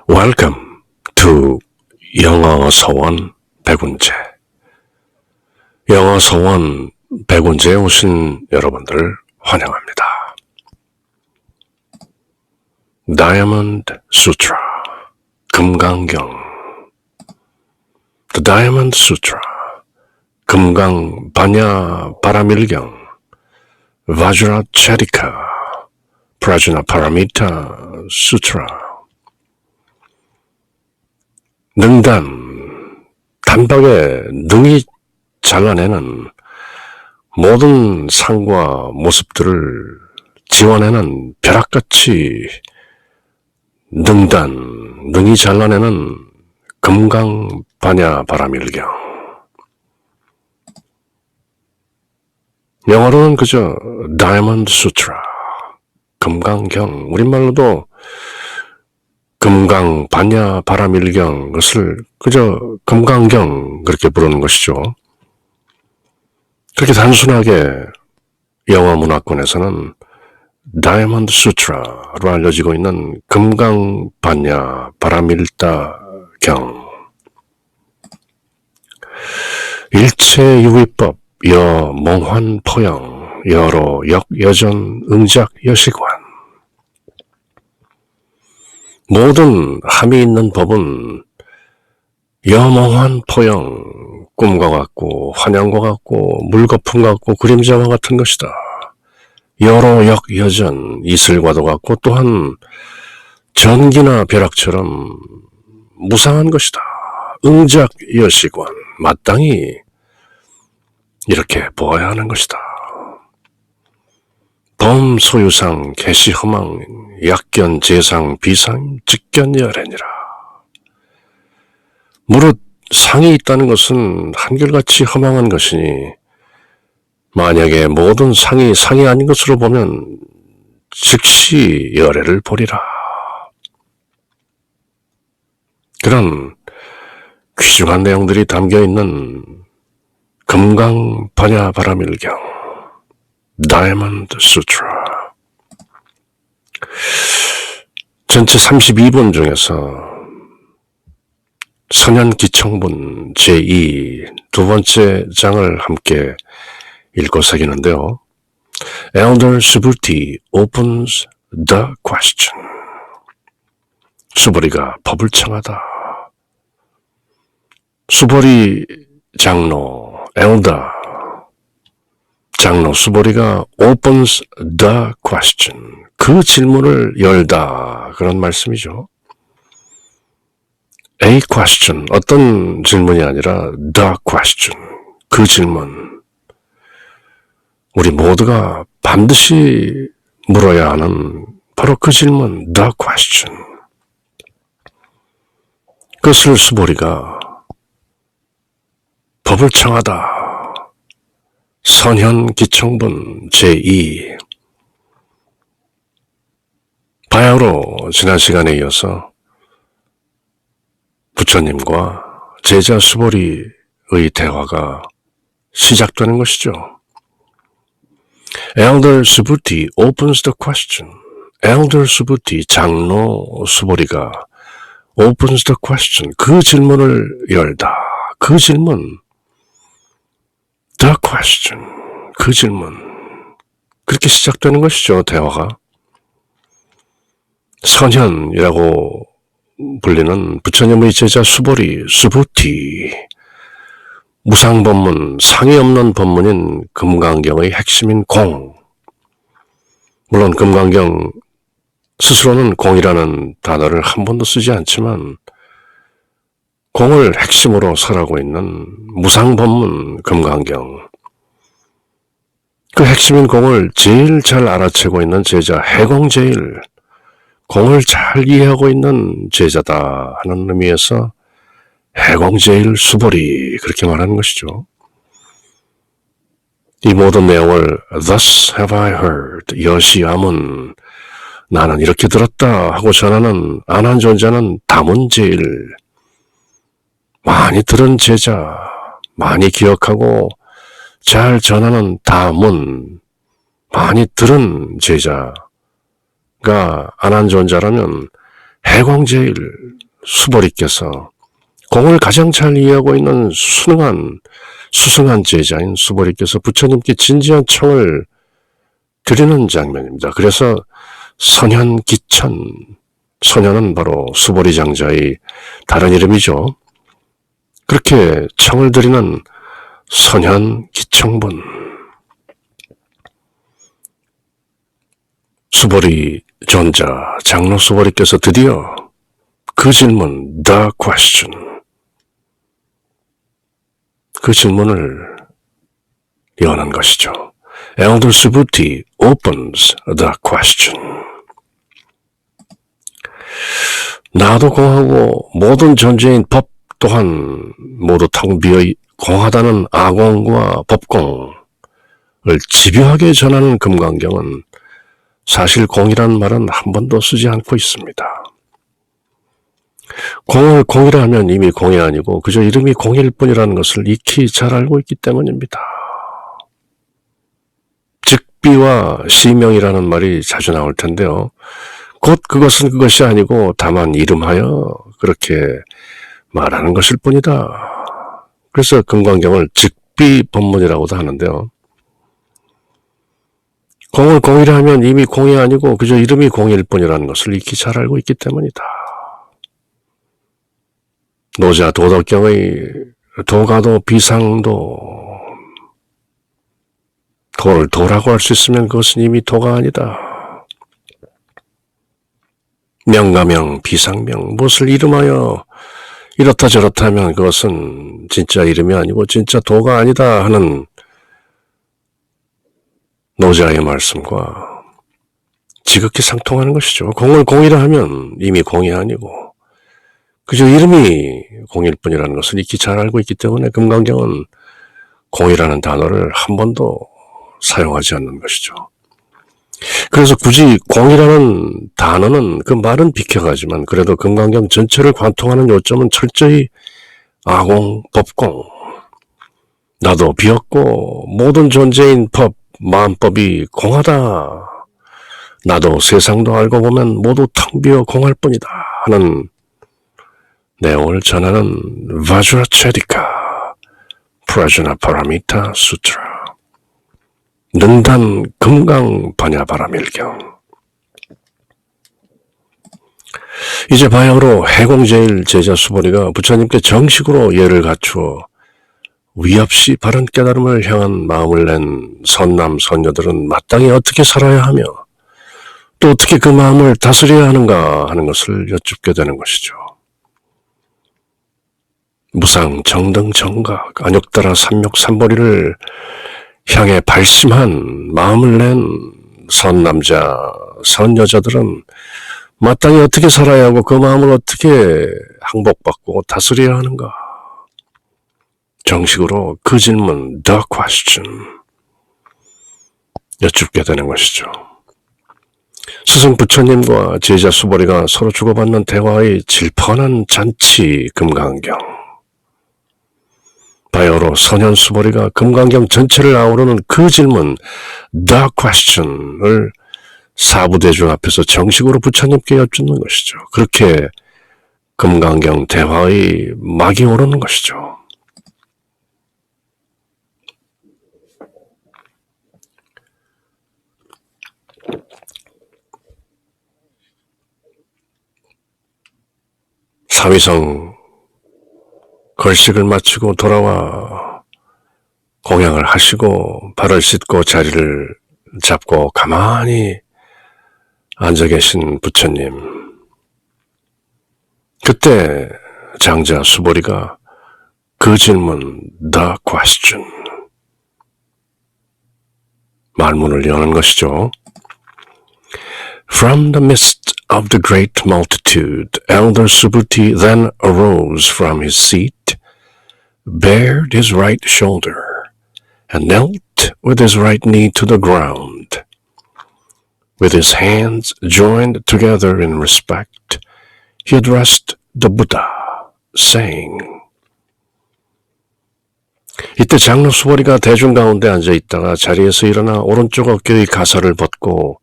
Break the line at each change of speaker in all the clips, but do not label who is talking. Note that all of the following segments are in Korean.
Welcome to 영어 서원 백운재. 영어 서원 백운재에 오신 여러분들을 환영합니다. Diamond Sutra, 금강경. The Diamond Sutra, 금강 반야 바라밀경, Vajracharika, Prajnaparamita Sutra. 능단, 단박에 능히 잘라내는 모든 상과 모습들을 지워내는 벼락같이 능히 잘라내는 금강 반야 바라밀경. 영어로는 그저 Diamond Sutra, 금강경, 우리말로도 금강 반야 바라밀경, 그것을 그저 금강경 그렇게 부르는 것이죠. 그렇게 단순하게 영어 문화권에서는 다이아몬드 수트라로 알려지고 있는 금강 반야 바라밀다 경, 일체 유의법 여 몽환 포영 여로 역 여전 응작 여시관. 모든 함이 있는 법은 여몽환 포영, 꿈과 같고 환양과 같고 물거품 같고 그림자와 같은 것이다. 여로 역 여전, 이슬과도 같고 또한 전기나 벼락처럼 무상한 것이다. 응작 여시관, 마땅히 이렇게 보아야 하는 것이다. 범 소유상 개시 허망 약견 재상 비상 직견 열애니라. 무릇 상이 있다는 것은 한결같이 허망한 것이니 만약에 모든 상이 아닌 것으로 보면 즉시 열애를 보리라. 그런 귀중한 내용들이 담겨있는 금강 반야 바라밀경 다이아몬드 수트라. 전체 32번 중에서 선현기청분 제2 두 번째 장을 함께 읽고 새기는데요. Elder Subhuti opens the question. 수보리가 법을 청하다. 수보리 장로, 엘더 장로 수보리가 opens the question, 그 질문을 열다, 그런 말씀이죠. A question, 어떤 질문이 아니라 the question, 그 질문. 우리 모두가 반드시 물어야 하는 바로 그 질문, the question. 그것을 수보리가 법을 청하다. 선현기청분 제2. 바야흐로 지난 시간에 이어서 부처님과 제자 수보리의 대화가 시작되는 것이죠. Elder Subhuti opens the question. Elder Subhuti, 장로 수보리가 opens the question, 그 질문을 열다. 그 질문, the question, 그 질문. 그렇게 시작되는 것이죠, 대화가. 선현이라고 불리는 부처님의 제자 수보리, 수부티, 무상법문, 상이 없는 법문인 금강경의 핵심인 공. 물론 금강경 스스로는 공이라는 단어를 한 번도 쓰지 않지만 공을 핵심으로 설하고 있는 무상법문 금강경, 그 핵심인 공을 제일 잘 알아채고 있는 제자 해공제일, 공을 잘 이해하고 있는 제자다 하는 의미에서 해공제일 수보리, 그렇게 말하는 것이죠. 이 모든 내용을 Thus have I heard, 여시아문, 나는 이렇게 들었다 하고 전하는 안한존자는 다문제일, 많이 들은 제자, 많이 기억하고 잘 전하는 다문, 많이 들은 제자가 안한존자라면 해공제일 수보리께서 공을 가장 잘 이해하고 있는 수승한 제자인 수보리께서 부처님께 진지한 청을 드리는 장면입니다. 그래서 선현기천, 선현은 바로 수보리 장자의 다른 이름이죠. 그렇게 청을 드리는 선현기청분. 수보리 존자, 장로 수보리께서 드디어 그 질문, the question, 그 질문을 여는 것이죠. Elder Subhuti opens the question. 나도 공하고 모든 존재인 법 또한 모두 텅 비어 공하다는 아공과 법공을 집요하게 전하는 금강경은 사실 공이란 말은 한 번도 쓰지 않고 있습니다. 공을 공이라 하면 이미 공이 아니고 그저 이름이 공일 뿐이라는 것을 익히 잘 알고 있기 때문입니다. 즉비와 시명이라는 말이 자주 나올 텐데요. 곧 그것은 그것이 아니고 다만 이름하여 그렇게 말하는 것일 뿐이다. 그래서 금강경을 즉비 법문이라고도 하는데요. 공을 공이라 하면 이미 공이 아니고 그저 이름이 공일 뿐이라는 것을 익히 잘 알고 있기 때문이다. 노자 도덕경의 도가도 비상도, 도를 도라고 할 수 있으면 그것은 이미 도가 아니다. 명가명 비상명, 무엇을 이름하여 이렇다 저렇다 하면 그것은 진짜 이름이 아니고 진짜 도가 아니다 하는 노자의 말씀과 지극히 상통하는 것이죠. 공을 공이라 하면 이미 공이 아니고 그저 이름이 공일 뿐이라는 것을 익히 잘 알고 있기 때문에 금강경은 공이라는 단어를 한 번도 사용하지 않는 것이죠. 그래서 굳이 공이라는 단어는 그 말은 비켜가지만 그래도 금강경 전체를 관통하는 요점은 철저히 아공, 법공, 나도 비었고 모든 존재인 법, 마음법이 공하다. 나도 세상도 알고 보면 모두 텅 비어 공할 뿐이다 하는 내용을 전하는 바주라체디카 프라주나파라미타 수트라, 능단 금강 반야바라밀경. 이제 바야흐로 해공제일 제자 수보리가 부처님께 정식으로 예를 갖추어 위없이 바른 깨달음을 향한 마음을 낸 선남 선녀들은 마땅히 어떻게 살아야 하며 또 어떻게 그 마음을 다스려야 하는가 하는 것을 여쭙게 되는 것이죠. 무상 정등 정각 안욕따라 삼욕 삼보리를 향해 발심한 마음을 낸 선남자 선여자들은 마땅히 어떻게 살아야 하고 그 마음을 어떻게 항복받고 다스려야 하는가. 정식으로 그 질문, the question, 여쭙게 되는 것이죠. 스승 부처님과 제자 수보리가 서로 주고받는 대화의 질펀한 잔치 금강경. 바야흐로 선현 수보리가 금강경 전체를 아우르는 그 질문, the question을 사부대중 앞에서 정식으로 부처님께 여쭙는 것이죠. 그렇게 금강경 대화의 막이 오르는 것이죠. 삼위성 걸식을 마치고 돌아와 공양을 하시고 발을 씻고 자리를 잡고 가만히 앉아 계신 부처님. 그때 장자 수보리가 그 질문, the question, 말문을 여는 것이죠. From the midst of the great multitude, Elder Subhuti then arose from his seat, bared his right shoulder, and knelt with his right knee to the ground. With his hands joined together in respect, he addressed the Buddha, saying, 이때 장로 수보리가 대중 가운데 앉아 있다가 자리에서 일어나 오른쪽 어깨의 가사를 벗고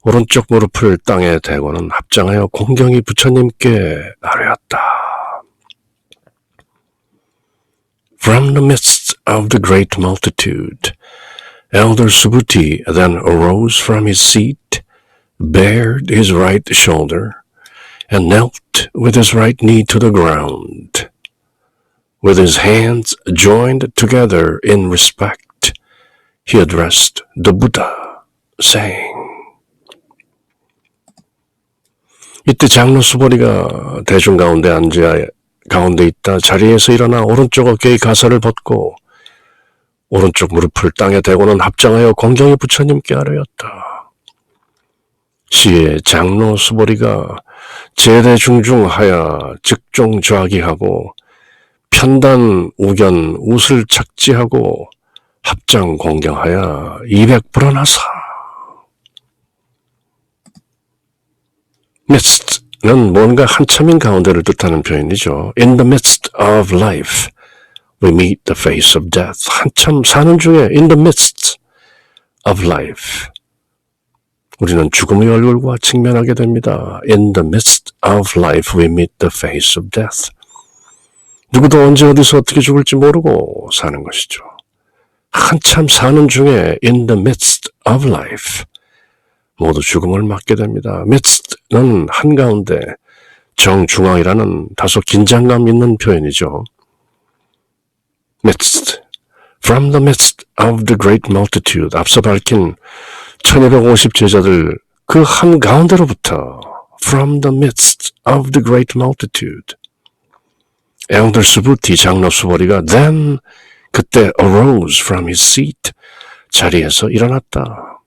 오른쪽 무릎을 땅에 대고는 합장하여 공경히 부처님께 아뢰었다. From the midst of the great multitude, Elder Subhuti then arose from his seat, bared his right shoulder, and knelt with his right knee to the ground. With his hands joined together in respect, he addressed the Buddha, saying, 이때 장로 수보리가 대중 가운데 앉아 가운데 있다 자리에서 일어나 오른쪽 어깨의 가사를 벗고 오른쪽 무릎을 땅에 대고는 합장하여 공경히 부처님께 아뢰었다. 시에 장로 수보리가 제대중중하여 즉종좌기하고 편단 우견 웃을 착지하고 합장 공경하여 200불어나사. midst는 뭔가 한참인 가운데를 뜻하는 표현이죠. In the midst of life, we meet the face of death. 한참 사는 중에 in the midst of life, 우리는 죽음의 얼굴과 직면하게 됩니다. In the midst of life, we meet the face of death. 누구도 언제 어디서 어떻게 죽을지 모르고 사는 것이죠. 한참 사는 중에 in the midst of life, 모두 죽음을 맞게 됩니다. midst는 한가운데, 정중앙이라는 다소 긴장감 있는 표현이죠. midst, from the midst of the great multitude, 앞서 밝힌 1250 제자들 그 한가운데로부터 from the midst of the great multitude, Elder Subhuti 장로 수보리가 then 그때 arose from his seat, 자리에서 일어났다.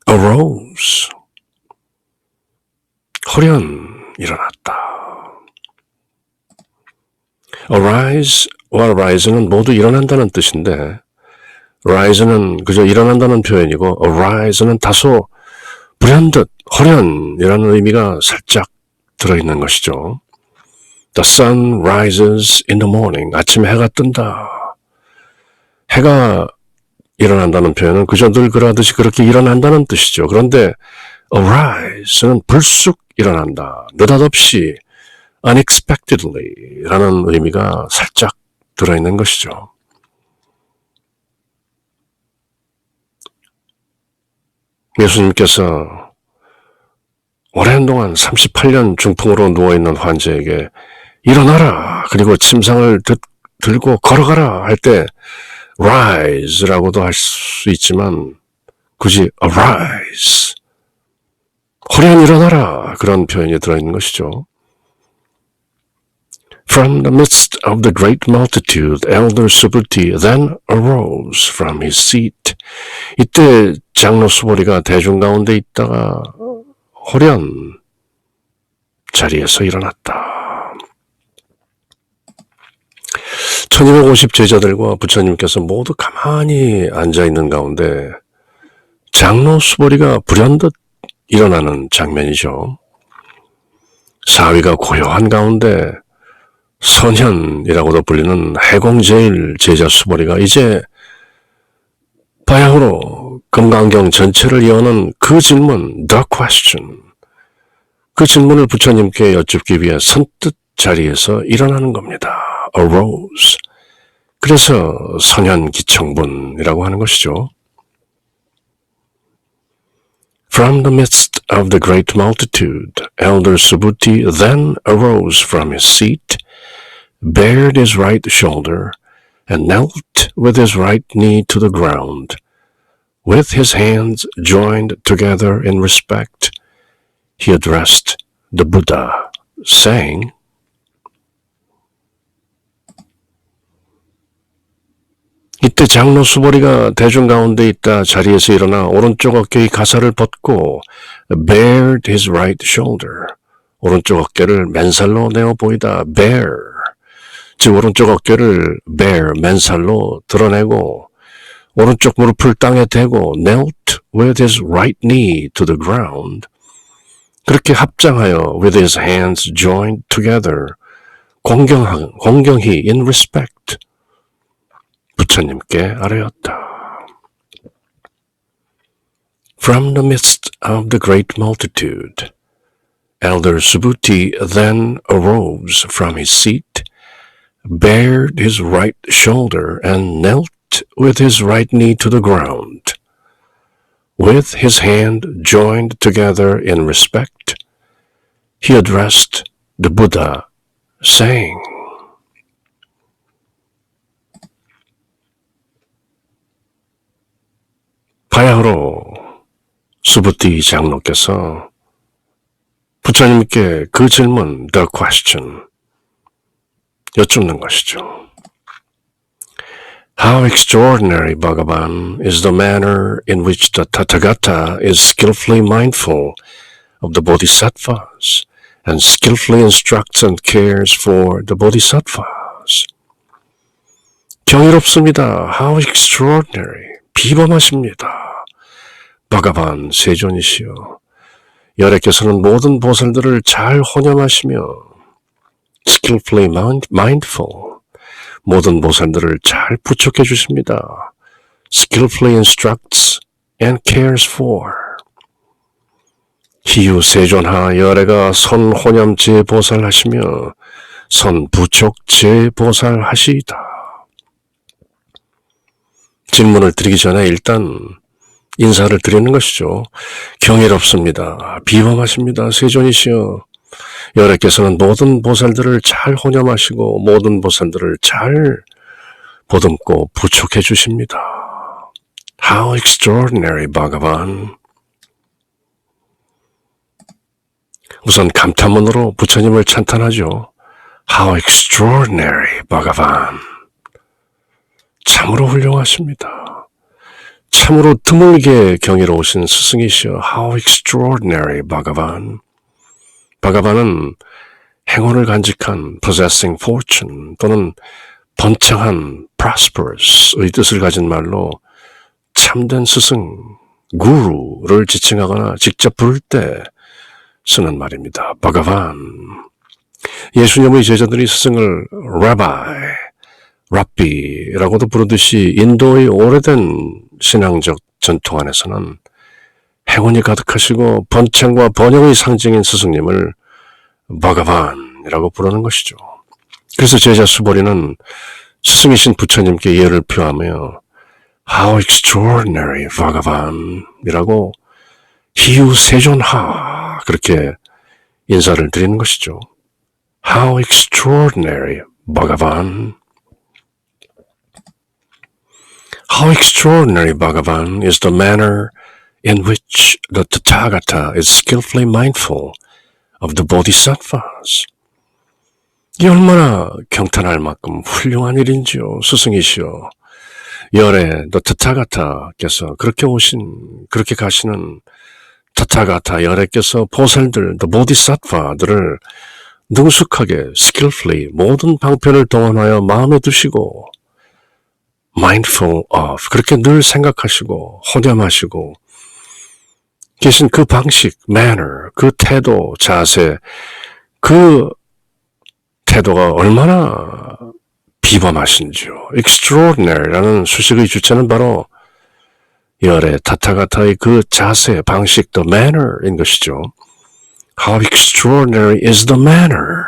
arose, 호련 일어났다. arise와 rise는 모두 일어난다는 뜻인데 rise는 그저 일어난다는 표현이고 arise는 다소 불현듯 호련이라는 의미가 살짝 들어있는 것이죠. The sun rises in the morning. 아침에 해가 뜬다. 해가 일어난다는 표현은 그저 늘 그러하듯이 그렇게 일어난다는 뜻이죠. 그런데 arise는 불쑥 일어난다. 느닷없이 unexpectedly 라는 의미가 살짝 들어있는 것이죠. 예수님께서 오랜 동안 38년 중풍으로 누워있는 환자에게 일어나라, 그리고 침상을 들고 걸어가라 할 때 rise라고도 할 수 있지만 굳이 arise, 호련 일어나라, 그런 표현이 들어있는 것이죠. From the midst of the great multitude, Elder Subhuti then arose from his seat. 이때 장로 수보리가 대중 가운데 있다가 호련 자리에서 일어났다. 1250 제자들과 부처님께서 모두 가만히 앉아있는 가운데 장로 수보리가 불현듯 일어나는 장면이죠. 사위가 고요한 가운데 선현이라고도 불리는 해공제일 제자 수보리가 이제 바야흐로 금강경 전체를 이어는 그 질문, the question, 그 질문을 부처님께 여쭙기 위해 선뜻 자리에서 일어나는 겁니다. arose. 그래서 선현기청분이라고 하는 것이죠. From the midst of the great multitude, Elder Subhuti then arose from his seat, bared his right shoulder, and knelt with his right knee to the ground. With his hands joined together in respect, he addressed the Buddha, saying, 이때 장로 수보리가 대중 가운데 있다 자리에서 일어나 오른쪽 어깨의 가사를 벗고 bared his right shoulder, 오른쪽 어깨를 맨살로 내어 보이다. bare, 즉 오른쪽 어깨를 bare, 맨살로 드러내고 오른쪽 무릎을 땅에 대고 knelt with his right knee to the ground, 그렇게 합장하여 with his hands joined together, 공경히 in respect, 부처님께 아뢰었다. From the midst of the great multitude, Elder Subhuti then arose from his seat, bared his right shoulder, and knelt with his right knee to the ground. With his hand joined together in respect, he addressed the Buddha, saying, 바야흐로 수부티 장로께서 부처님께 그 질문, the question, 여쭙는 것이죠. How extraordinary, Bhagavan, is the manner in which the Tathagata is skillfully mindful of the bodhisattvas and skillfully instructs and cares for the bodhisattvas. 경이롭습니다. How extraordinary, 비범하십니다. 바가반 세존이시여, 열애께서는 모든 보살들을 잘 혼념하시며 skillfully mindful, 모든 보살들을 잘 부축해 주십니다. skillfully instructs and cares for. 희유 세존하 열애가 선혼념 제보살하시며 선부촉 제보살하시이다. 질문을 드리기 전에 일단 인사를 드리는 것이죠. 경이롭습니다. 비범하십니다. 세존이시여, 열애께서는 모든 보살들을 잘 혼념하시고 모든 보살들을 잘 보듬고 부축해 주십니다. How extraordinary, Bhagavan. 우선 감탄문으로 부처님을 찬탄하죠. How extraordinary, Bhagavan. 참으로 훌륭하십니다. 참으로 드물게 경이로우신 스승이시여. How extraordinary, Bhagavan. 바가반은 행운을 간직한 possessing fortune 또는 번창한 prosperous의 뜻을 가진 말로 참된 스승, 구루를 지칭하거나 직접 부를 때 쓰는 말입니다. 바가반. 예수님의 제자들이 스승을 랍비라고도 부르듯이 인도의 오래된 신앙적 전통 안에서는 행운이 가득하시고 번창과 번영의 상징인 스승님을 바가반이라고 부르는 것이죠. 그래서 제자 수보리는 스승이신 부처님께 예를 표하며 How extraordinary, 바가반이라고 희유세존하 그렇게 인사를 드리는 것이죠. How extraordinary, Bhagavan. How extraordinary, Bhagavan, is the manner in which the Tathagata is skillfully mindful of the bodhisattvas. 이 얼마나 경탄할 만큼 훌륭한 일인지요, 스승이시여. 열애, the Tathagata께서 그렇게 가시는 타타가타 열애께서 보살들, the bodhisattva들을 능숙하게, skillfully 모든 방편을 동원하여 마음에 두시고 mindful of, 그렇게 늘 생각하시고 혼념하시고 계신 그 방식, manner, 그 태도, 자세, 그 태도가 얼마나 비범하신지요. extraordinary라는 수식의 주체는 바로 열애, 타타가타의 그 자세, 방식, the manner인 것이죠. How extraordinary is the manner.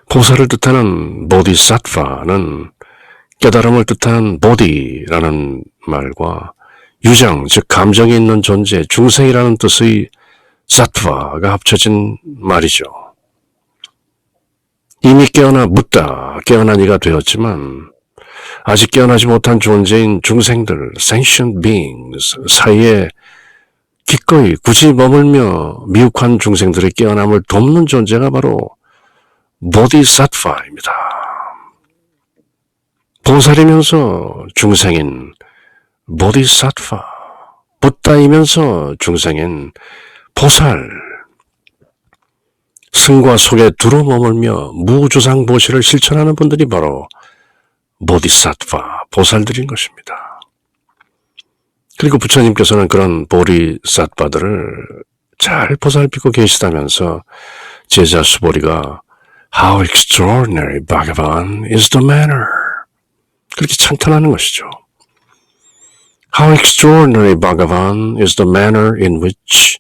보살을 뜻하는 보디사트바는 깨달음을 뜻하는 보디라는 말과 유정, 즉 감정이 있는 존재, 중생이라는 뜻의 사트바가 합쳐진 말이죠. 이미 깨어나 묻다, 깨어난 이가 되었지만 아직 깨어나지 못한 존재인 중생들, sentient beings 사이에 기꺼이 굳이 머물며 미혹한 중생들의 깨어남을 돕는 존재가 바로 보디사트바입니다. 보살이면서 중생인 보디사트바, 붓다이면서 중생인 보살, 승과 속에 두루 머물며 무주상보시를 실천하는 분들이 바로 보디사트바, 보살들인 것입니다. 그리고 부처님께서는 그런 보디사트바들을 잘 보살피고 계시다면서 제자 수보리가 How extraordinary, Bhagavan, is the manner. 그렇게 찬탄하는 것이죠. How extraordinary, Bhagavan, is the manner in which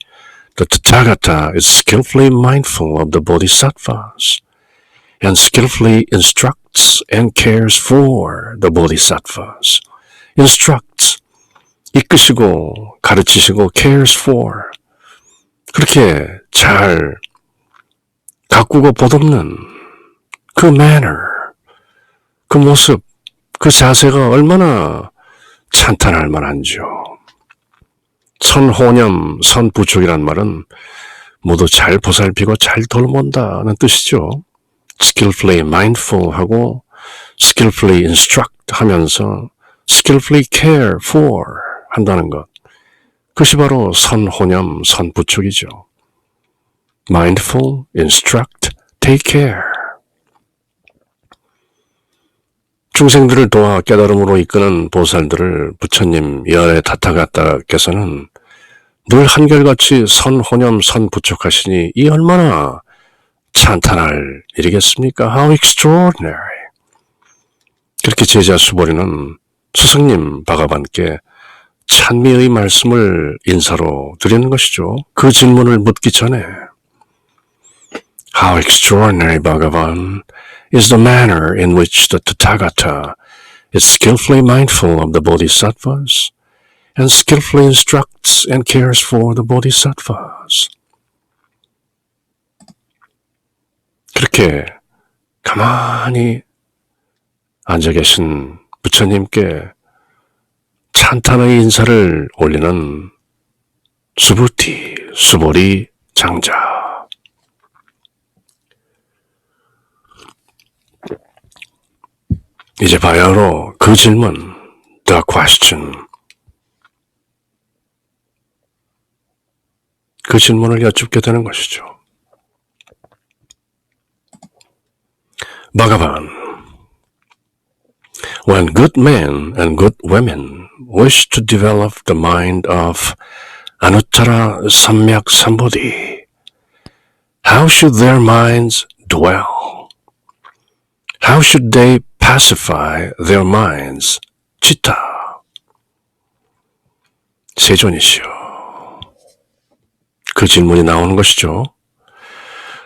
the Tathagata is skillfully mindful of the bodhisattvas and skillfully instructs and cares for the bodhisattvas. Instructs, 이끄시고 가르치시고 cares for, 그렇게 잘 가꾸고 보듬는 그 manner, 그 모습, 그 자세가 얼마나 찬탄할 만한지요. 선호념, 선부족이란 말은 모두 잘 보살피고 잘 돌본다는 뜻이죠. skillfully mindful 하고 skillfully instruct 하면서 skillfully care for 한다는 것. 그것이 바로 선호념, 선부족이죠. mindful, instruct, take care. 중생들을 도와 깨달음으로 이끄는 보살들을 부처님 열애 타타가타께서는 늘 한결같이 선호념, 선부족하시니 이 얼마나 찬탄할 일이겠습니까? How extraordinary. 그렇게 제자 수보리는 스승님 바가반께 찬미의 말씀을 인사로 드리는 것이죠. 그 질문을 묻기 전에 How extraordinary, Bhagavan, is the manner in which the Tathagata is skillfully mindful of the bodhisattvas and skillfully instructs and cares for the bodhisattvas. 그렇게 가만히 앉아 계신 부처님께 찬탄의 인사를 올리는 수부티, 수보리 장자. 이제 바야흐로 그 질문, the question, 그 질문을 여쭙게 되는 것이죠. Bhagavan, when good men and good women wish to develop the mind of Anuttara Samyak Sambodhi, how should their minds dwell? How should they pacify their minds? 치타. 세존이시여. 그 질문이 나오는 것이죠.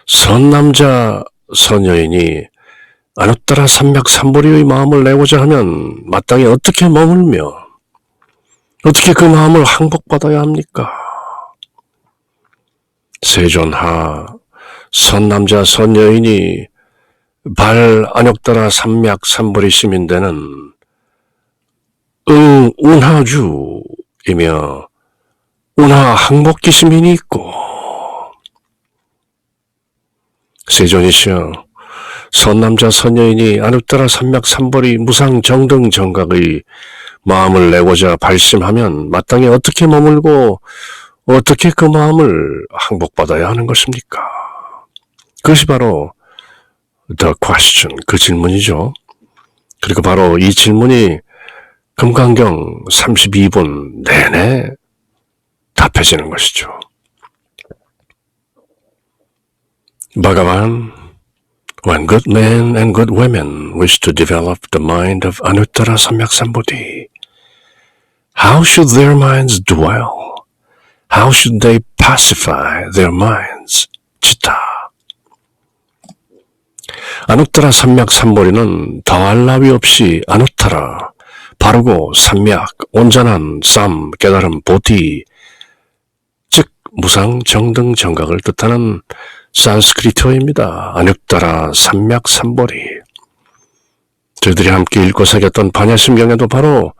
선남자, 선여인이 아누따라 삼맥삼보리의 마음을 내고자 하면 마땅히 어떻게 머물며 어떻게 그 마음을 항복받아야 합니까? 세존하, 선남자, 선여인이 발 안욕따라 삼맥삼보리 시민되는 운하주이며 운하 항복기 시민이 있고, 세존이시여, 선남자 선여인이 안욕따라 삼맥삼보리 무상정등 정각의 마음을 내고자 발심하면 마땅히 어떻게 머물고 어떻게 그 마음을 항복받아야 하는 것입니까? 그것이 바로 the question, 그 질문이죠. 그리고 바로 이 질문이 금강경 32분 내내 답해지는 것이죠. Bhagavan, when good men and good women wish to develop the mind of Anuttara Samyaksambodhi, how should their minds dwell? How should they pacify their minds? 치타. 아누따라 삼맥삼보리는 더할 나위 없이 아누따라, 바르고 삼맥, 온전한 쌈, 깨달음, 보디, 즉 무상정등 정각을 뜻하는 산스크리트어입니다. 아누따라 삼맥삼보리. 저희들이 함께 읽고 새겼던 반야심경에도 바로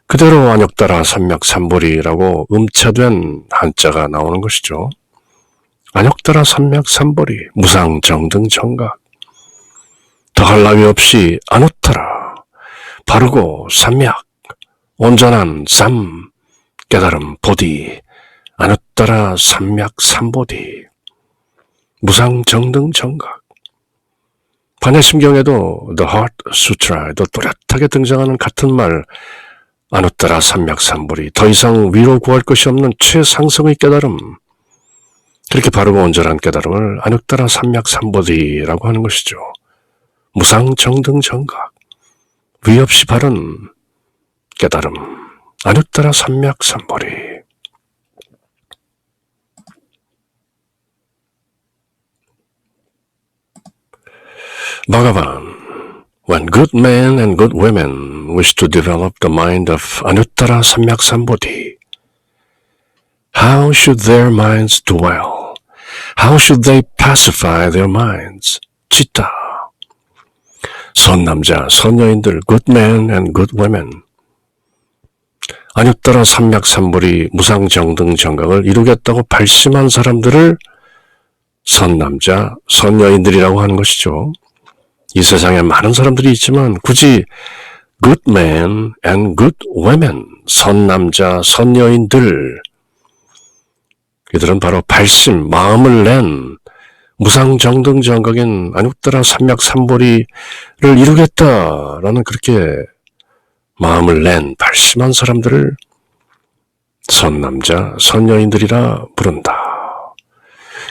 그대로 아누따라 삼맥삼보리라고 음차된 한자가 나오는 것이죠. 아누따라 삼맥삼보리, 무상정등 정각. 더할 나위 없이 아누따라, 바르고 삼맥, 온전한 쌈, 깨달음, 보디, 아누따라 삼맥삼보디, 무상정등 정각. 반야심경에도 The Heart Sutra에도 또렷하게 등장하는 같은 말, 아누따라 삼맥삼보리, 더 이상 위로 구할 것이 없는 최상승의 깨달음, 그렇게 바르고 온전한 깨달음을 아누따라 삼맥삼보디라고 하는 것이죠. 무상정등 정각, 위 없이 바른 깨달음, 아누따라 삼맥삼보리. Bhagavan, when good men and good women wish to develop the mind of Anuttara Samyak how should their minds dwell? How should they pacify their minds? Chitta. 선남자, 선여인들, good men and good women. 아누ttara 삼맥삼보리 무상정등 정각을 이루겠다고 발심한 사람들을 선남자, 선여인들이라고 하는 것이죠. 이 세상에 많은 사람들이 있지만 굳이 good men and good women, 선남자, 선여인들, 이들은 바로 발심, 마음을 낸 무상정등정각인 아누ttara 삼맥삼보리를 이루겠다라는 그렇게 마음을 낸 발심한 사람들을 선남자, 선여인들이라 부른다.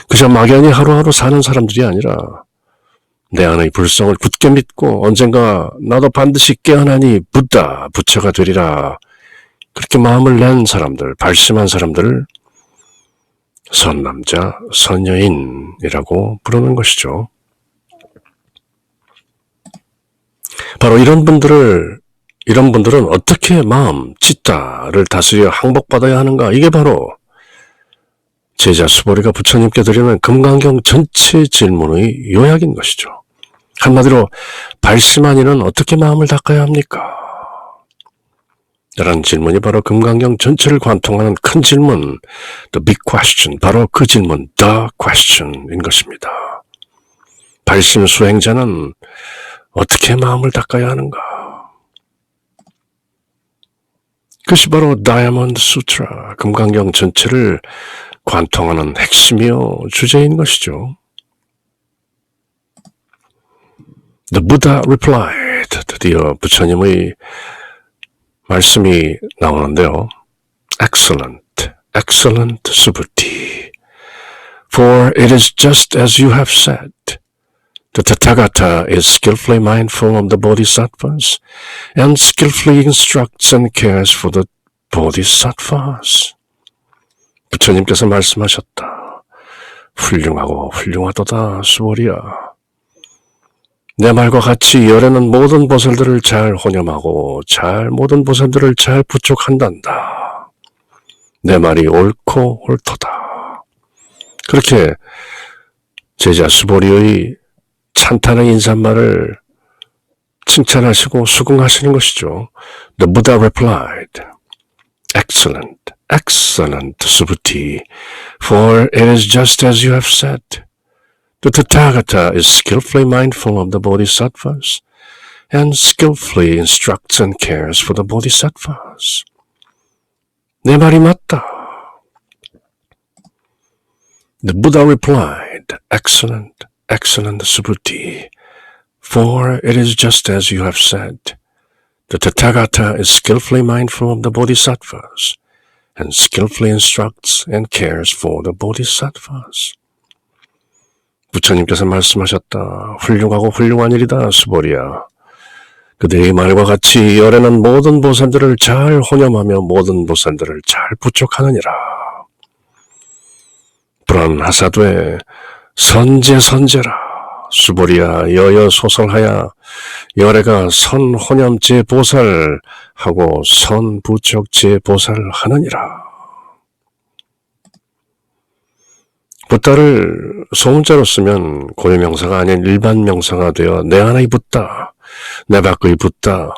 그저 막연히 하루하루 사는 사람들이 아니라 내 안의 불성을 굳게 믿고 언젠가 나도 반드시 깨어나니 부다, 부처가 되리라. 그렇게 마음을 낸 사람들, 발심한 사람들을 선남자, 선여인이라고 부르는 것이죠. 바로 이런 분들은 어떻게 마음, 치타를 다스려 항복받아야 하는가? 이게 바로 제자 수보리가 부처님께 드리는 금강경 전체 질문의 요약인 것이죠. 한마디로 발심한 이는 어떻게 마음을 닦아야 합니까? 라는 질문이 바로 금강경 전체를 관통하는 큰 질문, the big question, 바로 그 질문, the question인 것입니다. 발심 수행자는 어떻게 마음을 닦아야 하는가? 그것이 바로 다이아몬드 수트라, 금강경 전체를 관통하는 핵심이요 주제인 것이죠. The Buddha replied. 드디어 부처님의 말씀이 나오는데요. Excellent, excellent Subhuti. For it is just as you have said. The Tathagata is skillfully mindful of the bodhisattvas and skillfully instructs and cares for the bodhisattvas. 부처님께서 말씀하셨다. 훌륭하고 훌륭하도다 수보리야. 내 말과 같이 열애는 모든 보살들을 잘 혼념하고 모든 보살들을 잘 부축한단다. 내 말이 옳고 옳도다. 그렇게 제자 수보리의 찬탄의 인사말을 칭찬하시고 수긍하시는 것이죠. The Buddha replied, Excellent, excellent Subhuti, for it is just as you have said. The Tathagata is skillfully mindful of the bodhisattvas and skillfully instructs and cares for the bodhisattvas. 내 말이 맞다. The Buddha replied, Excellent, excellent Subhuti, for it is just as you have said. The Tathagata is skillfully mindful of the bodhisattvas and skillfully instructs and cares for the bodhisattvas. 부처님께서 말씀하셨다. 훌륭하고 훌륭한 일이다, 수보리야. 그대의 말과 같이 열애는 모든 보살들을 잘 혼념하며 모든 보살들을 잘 부축하느니라. 불안하사되 선제선제라. 수보리야 여여소설하야 열애가 선혼념제보살하고 선부척제보살하느니라. 붓다를 소문자로 쓰면 고유명사가 아닌 일반 명사가 되어 내 안의 붓다, 내 밖의 붓다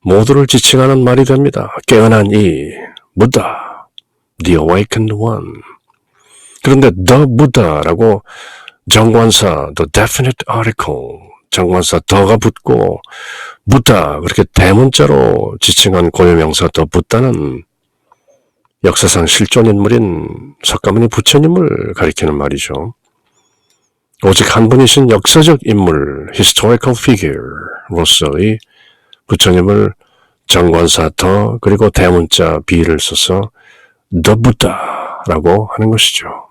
모두를 지칭하는 말이 됩니다. 깨어난 이 부다, the awakened one. 그런데 the Buddha라고 정관사, the definite article, 정관사 더가 붙고 부다 그렇게 대문자로 지칭한 고유명사 the Buddha는 역사상 실존인물인 석가모니 부처님을 가리키는 말이죠. 오직 한 분이신 역사적 인물, historical figure로서의 부처님을 정관사 더 그리고 대문자 비를 써서 the Buddha라고 하는 것이죠.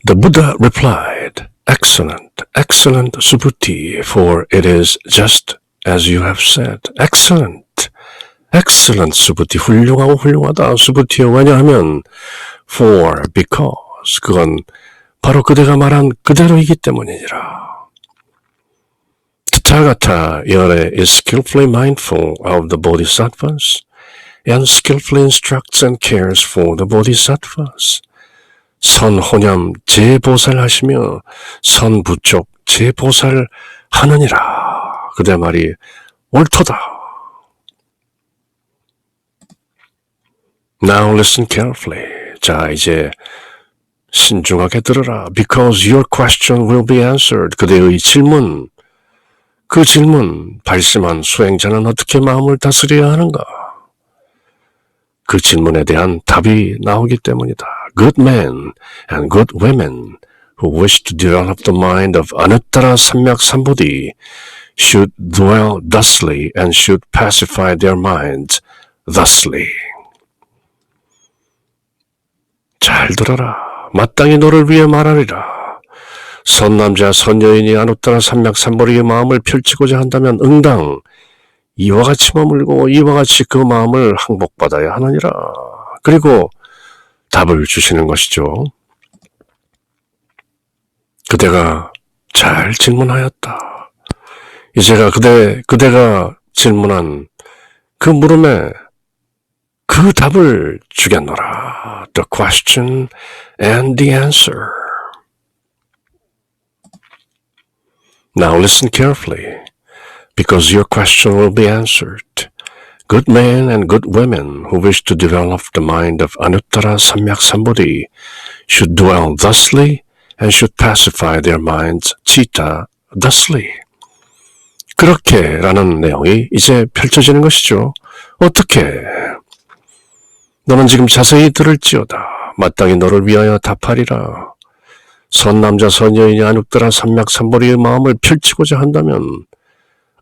The Buddha replied, excellent, excellent 수부티, for it is just as you have said. excellent, excellent 수부티, 훌륭하고 훌륭하다 수부티요. 왜냐하면 for, because, 그건 바로 그대가 말한 그대로이기 때문이니라. 타타가타 열애 is skillfully mindful of the bodhisattvas and skillfully instructs and cares for the bodhisattvas. 선호념 제보살하시며 선부족 제보살하느니라. 그대 말이 옳도다. Now listen carefully. 자, 이제 신중하게 들으라. Because your question will be answered. 그대의 질문, 그 질문, 발심한 수행자는 어떻게 마음을 다스려야 하는가? 그 질문에 대한 답이 나오기 때문이다. Good men and good women who wish to develop the mind of Anuttara Samyak Sambodhi should dwell thusly and should pacify their minds thusly. 잘 들어라. 마땅히 너를 위해 말하리라. 선남자 선여인이 아누따라 삼맥 삼보리의 마음을 펼치고자 한다면 응당 이와 같이 머물고 이와 같이 그 마음을 항복받아야 하느니라. 그리고 답을 주시는 것이죠. 그대가 잘 질문하였다. 이제가 그대가 질문한 그 물음에 그 답을 주겠노라. The question and the answer. Now listen carefully, because your question will be answered. Good men and good women who wish to develop the mind of Anuttara Samyak Sambodhi should dwell thusly and should pacify their minds chitta thusly. 그렇게라는 내용이 이제 펼쳐지는 것이죠. 어떻게? 너는 지금 자세히 들을지어다. 마땅히 너를 위하여 답하리라. 선남자 선여인이 아누따라 삼맥 삼보리의 마음을 펼치고자 한다면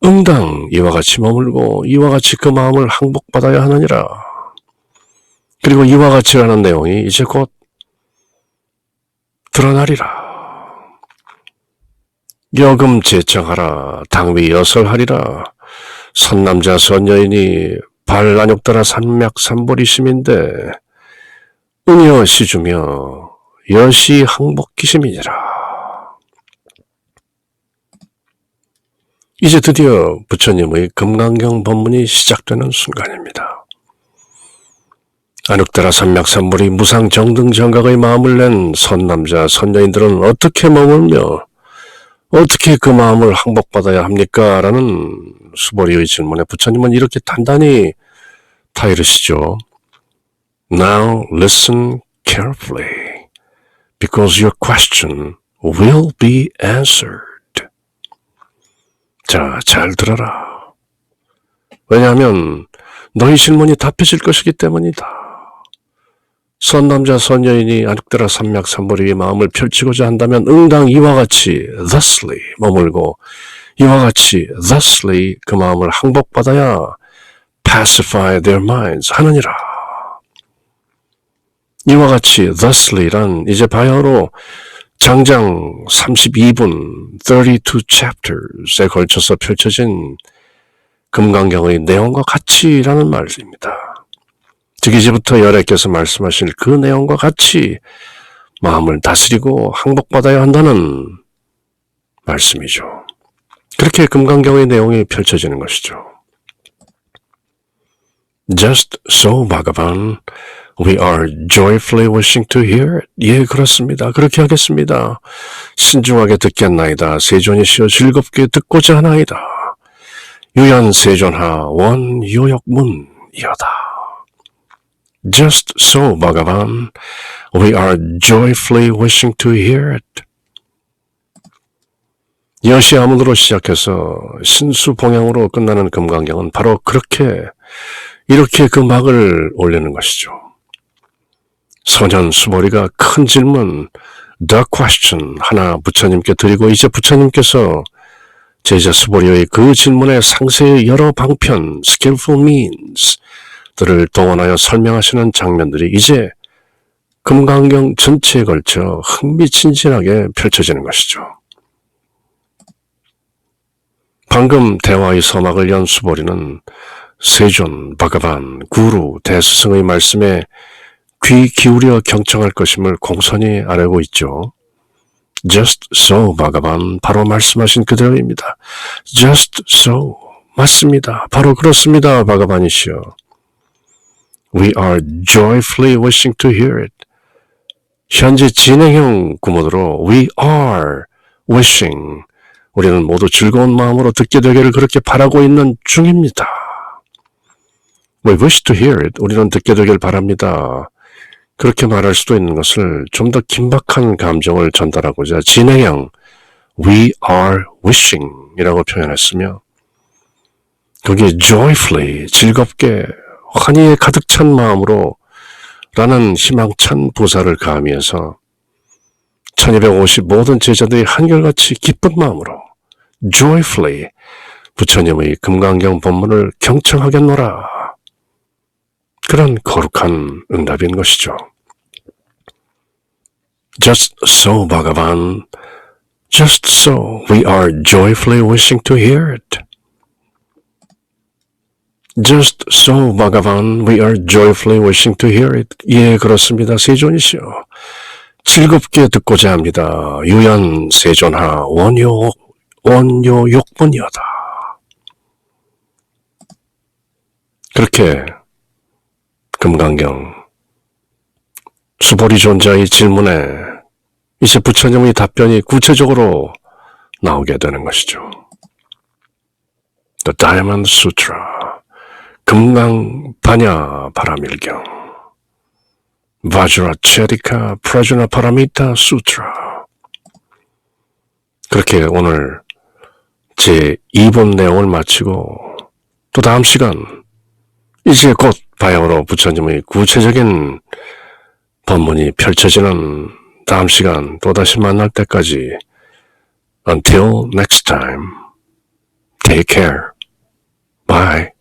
응당 이와 같이 머물고 이와 같이 그 마음을 항복받아야 하느니라. 그리고 이와 같이라는 내용이 이제 곧 드러나리라. 여금 제청하라. 당위 여설하리라. 선남자 선여인이 발 아누따라 삼맥 삼보리심인데 은여 시주며 여시 항복기심이니라. 이제 드디어 부처님의 금강경 법문이 시작되는 순간입니다. 아누따라 삼맥삼보리 무상정등정각의 마음을 낸 선남자 선여인들은 어떻게 머물며 어떻게 그 마음을 항복받아야 합니까? 라는 수보리의 질문에 부처님은 이렇게 단단히 타이르시죠. Now listen carefully, because your question will be answered. 자, 잘 들어라. 왜냐하면 너희 질문이 답해질 것이기 때문이다. 선남자 선여인이 아누따라 삼맥 삼보리의 마음을 펼치고자 한다면 응당 이와 같이 thusly 머물고 이와 같이 thusly 그 마음을 항복받아야 pacify their minds 하느니라. 이와 같이 thusly란 이제 바야흐로 장장 32분 32 chapters에 걸쳐서 펼쳐진 금강경의 내용과 같이라는 말입니다. 즉 이제부터 열애께서 말씀하실 그 내용과 같이 마음을 다스리고 항복받아야 한다는 말씀이죠. 그렇게 금강경의 내용이 펼쳐지는 것이죠. Just so, Bhagavan, we are joyfully wishing to hear it. 예, 그렇습니다. 그렇게 하겠습니다. 신중하게 듣겠나이다. 세존이시여 즐겁게 듣고자 하나이다. 유연 세존하 원 요역문이여다. Just so, Bhagavan, we are joyfully wishing to hear it. 여시아문으로 시작해서 신수봉양으로 끝나는 금강경은 바로 이렇게 그 막을 올리는 것이죠. 소년 수보리가 큰 질문, the question 하나 부처님께 드리고 이제 부처님께서 제자 수보리의 그 질문의 상세의 여러 방편, skillful means 들을 동원하여 설명하시는 장면들이 이제 금강경 전체에 걸쳐 흥미진진하게 펼쳐지는 것이죠. 방금 대화의 서막을 연 수보리는 세존, 바가반, 구루, 대스승의 말씀에 귀 기울여 경청할 것임을 공손히 아뢰고 있죠. Just so, 바가반. 바로 말씀하신 그대로입니다. Just so. 맞습니다. 바로 그렇습니다, 바가반이시여. We are joyfully wishing to hear it. 현재 진행형 구문으로 we are wishing. 우리는 모두 즐거운 마음으로 듣게 되기를 그렇게 바라고 있는 중입니다. We wish to hear it. 우리는 듣게 되길 바랍니다. 그렇게 말할 수도 있는 것을 좀 더 긴박한 감정을 전달하고자 진행형 we are wishing 이라고 표현했으며 거기에 joyfully 즐겁게 환희에 가득 찬 마음으로 라는 희망찬 부사를 가미해서 1250 모든 제자들이 한결같이 기쁜 마음으로 joyfully 부처님의 금강경 법문을 경청하겠노라. 그런 거룩한 응답인 것이죠. Just so, Bhagavan. Just so, we are joyfully wishing to hear it. Just so, Bhagavan, we are joyfully wishing to hear it. 예, 그렇습니다. 세존이시여. 즐겁게 듣고자 합니다. 유연 세존하 원요 욕문이여다. 그렇게 금강경 수보리 존자의 질문에 이제 부처님의 답변이 구체적으로 나오게 되는 것이죠. The Diamond Sutra, 금강 반야 바라밀경, 바주라체리카 프라주나 파라미타 수트라. 그렇게 오늘 제 2본 내용을 마치고 또 다음 시간 이제 곧 바야흐로 부처님의 구체적인 법문이 펼쳐지는 다음 시간 또다시 만날 때까지 Until next time, take care. Bye.